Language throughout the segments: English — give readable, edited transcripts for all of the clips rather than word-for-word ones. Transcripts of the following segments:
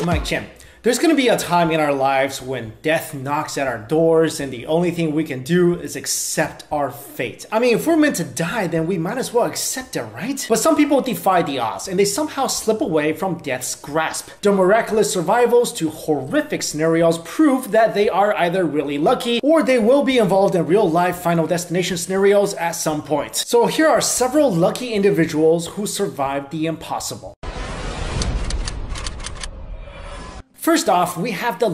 Mike Chen. There's gonna be a time in our lives when death knocks at our doors and the only thing we can do is accept our fate. I mean, if we're meant to die, then we might as well accept it, right? But some people defy the odds and they somehow slip away from death's grasp. Their miraculous survivals to horrific scenarios prove that they are either really lucky or they will be involved in real-life Final Destination scenarios at some point. So here are several lucky individuals who survived the impossible. First off, we have the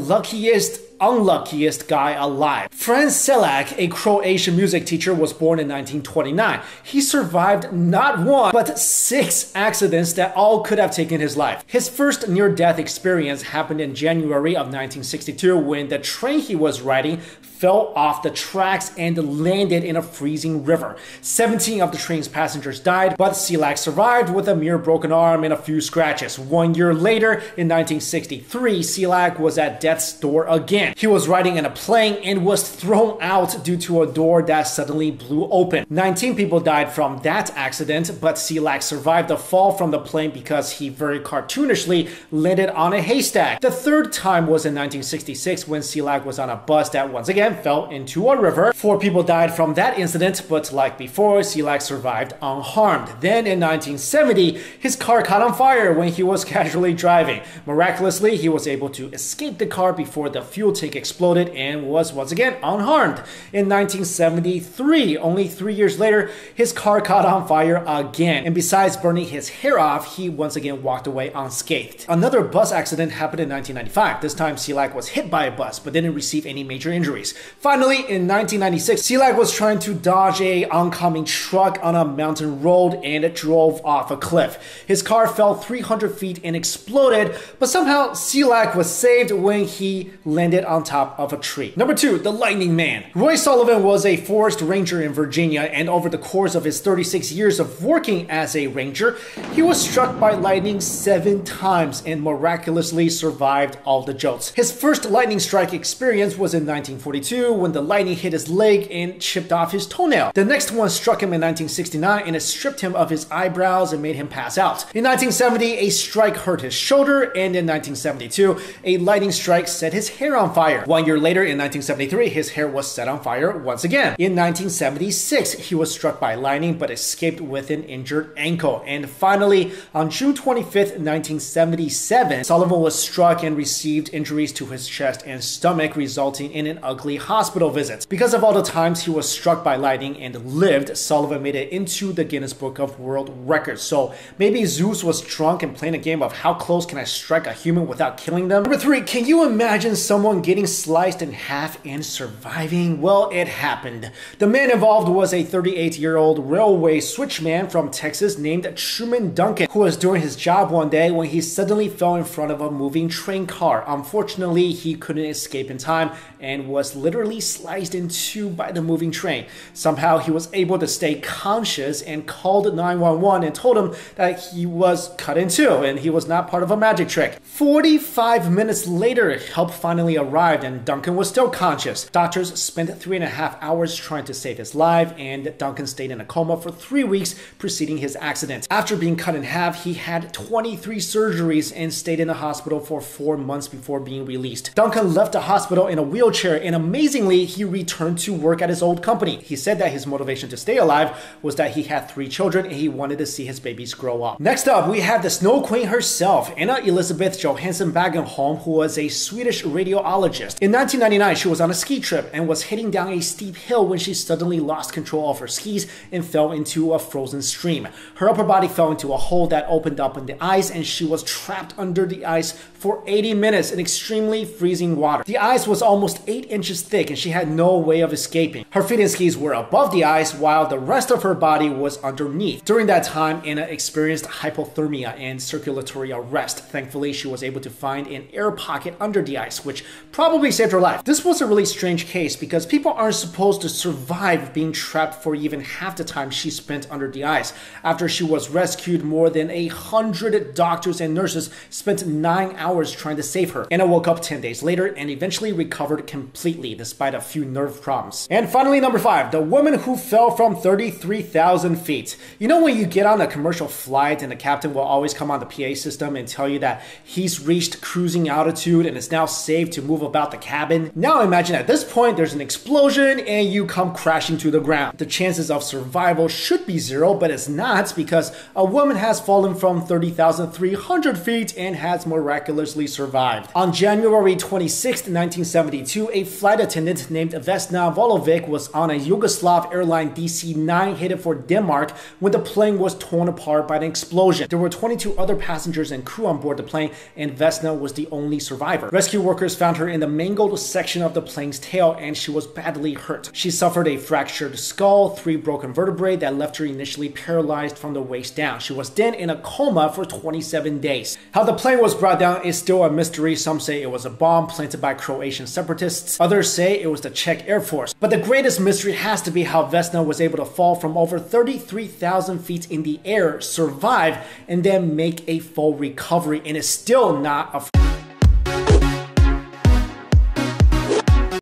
unluckiest guy alive. Franz Selak, a Croatian music teacher, was born in 1929. He survived not one, but 6 accidents that all could have taken his life. His first near-death experience happened in January of 1962 when the train he was riding fell off the tracks and landed in a freezing river. 17 of the train's passengers died, but Selak survived with a mere broken arm and a few scratches. 1 year later, in 1963, Selak was at death's door again. He was riding in a plane and was thrown out due to a door that suddenly blew open. 19 people died from that accident, but Selak survived the fall from the plane because he very cartoonishly landed on a haystack. The third time was in 1966 when Selak was on a bus that once again fell into a river. 4 people died from that incident, but like before, Selak survived unharmed. Then in 1970, his car caught on fire when he was casually driving. Miraculously, he was able to escape the car before the fuel tank exploded and was once again unharmed. In 1973, only 3 years later, his car caught on fire again. And besides burning his hair off, he once again walked away unscathed. Another bus accident happened in 1995. This time, Selak was hit by a bus, but didn't receive any major injuries. Finally, in 1996, Selak was trying to dodge an oncoming truck on a mountain road and it drove off a cliff. His car fell 300 feet and exploded, but somehow Selak was saved when he landed on top of a tree. Number 2, the Lightning Man. Roy Sullivan was a forest ranger in Virginia, and over the course of his 36 years of working as a ranger, he was struck by lightning 7 times and miraculously survived all the jolts. His first lightning strike experience was in 1942 when the lightning hit his leg and chipped off his toenail. The next one struck him in 1969 and it stripped him of his eyebrows and made him pass out. In 1970, a strike hurt his shoulder, and in 1972, a lightning strike set his hair on fire. 1 year later, in 1973, his hair was set on fire once again. In 1976, he was struck by lightning but escaped with an injured ankle. And finally, on June 25th, 1977, Sullivan was struck and received injuries to his chest and stomach, resulting in an ugly hospital visit. Because of all the times he was struck by lightning and lived, Sullivan made it into the Guinness Book of World Records. So maybe Zeus was drunk and playing a game of how close can I strike a human without killing them. Number 3, can you imagine someone getting sliced in half and surviving? Well, it happened. The man involved was a 38-year-old railway switchman from Texas named Truman Duncan, who was doing his job one day when he suddenly fell in front of a moving train car. Unfortunately, he couldn't escape in time and was literally sliced in 2 by the moving train. Somehow he was able to stay conscious and called 911 and told him that he was cut in 2 and he was not part of a magic trick. 45 minutes later, help finally arrived and Duncan was still conscious. Doctors spent 3.5 hours trying to save his life, and Duncan stayed in a coma for 3 weeks preceding his accident. After being cut in half, he had 23 surgeries and stayed in the hospital for 4 months before being released. Duncan left the hospital in a wheelchair, and amazingly, he returned to work at his old company. He said that his motivation to stay alive was that he had 3 children and he wanted to see his babies grow up. Next up, we have the Snow Queen herself, Anna Elisabeth Johansson Bagenholm, who was a Swedish radiologist. In 1999, she was on a ski trip and was heading down a steep hill when she suddenly lost control of her skis and fell into a frozen stream. Her upper body fell into a hole that opened up in the ice, and she was trapped under the ice for 80 minutes in extremely freezing water. The ice was almost 8 inches thick and she had no way of escaping. Her feet and skis were above the ice while the rest of her body was underneath. During that time, Anna experienced hypothermia and circulatory arrest. Thankfully, she was able to find an air pocket under the ice, which probably saved her life. This was a really strange case because people aren't supposed to survive being trapped for even half the time she spent under the ice. After she was rescued included more than 100 doctors and nurses, spent 9 hours trying to save her. Anna woke up 10 days later and eventually recovered completely despite a few nerve problems. And finally, number 5, the woman who fell from 33,000 feet. You know when you get on a commercial flight and the captain will always come on the PA system and tell you that he's reached cruising altitude and is now safe to move about the cabin? Now imagine at this point there's an explosion and you come crashing to the ground. The chances of survival should be 0, but it's not, because a woman has fallen from 30,300 feet and has miraculously survived. On January 26, 1972, a flight attendant named Vesna Volovic was on a Yugoslav airline DC-9 headed for Denmark when the plane was torn apart by an explosion. There were 22 other passengers and crew on board the plane, and Vesna was the only survivor. Rescue workers found her in the mangled section of the plane's tail, and she was badly hurt. She suffered a fractured skull, 3 broken vertebrae that left her initially paralyzed from the waist down. She was then in a coma for 27 days. How the plane was brought down is still a mystery. Some say it was a bomb planted by Croatian separatists. Others say it was the Czech Air Force. But the greatest mystery has to be how Vesna was able to fall from over 33,000 feet in the air, survive, and then make a full recovery, and is still not a